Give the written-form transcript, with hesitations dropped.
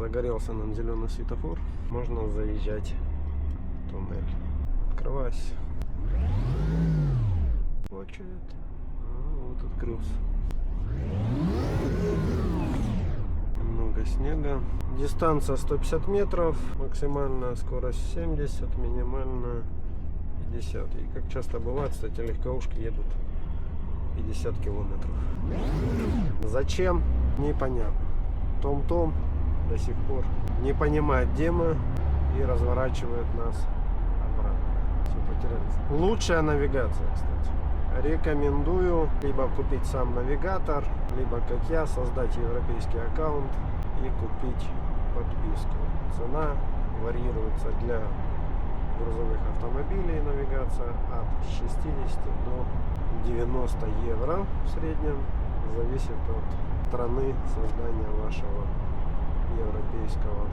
Загорелся нам зеленый светофор. Можно заезжать в туннель. Открывайся. Очередь. Вот открылся. Много снега. Дистанция 150 метров. Максимальная скорость 70, минимальная 50. И как часто бывает, кстати, легковушки едут 50 километров. Зачем? Непонятно. Том-том до сих пор не понимает, где мы, и разворачивает нас обратно. Все потерялись. Лучшая навигация, кстати. Рекомендую либо купить сам навигатор, либо, как я, создать европейский аккаунт и купить подписку. Цена варьируется для грузовых автомобилей, навигация от 60 до 90 евро в среднем. Зависит от страны создания вашего европейского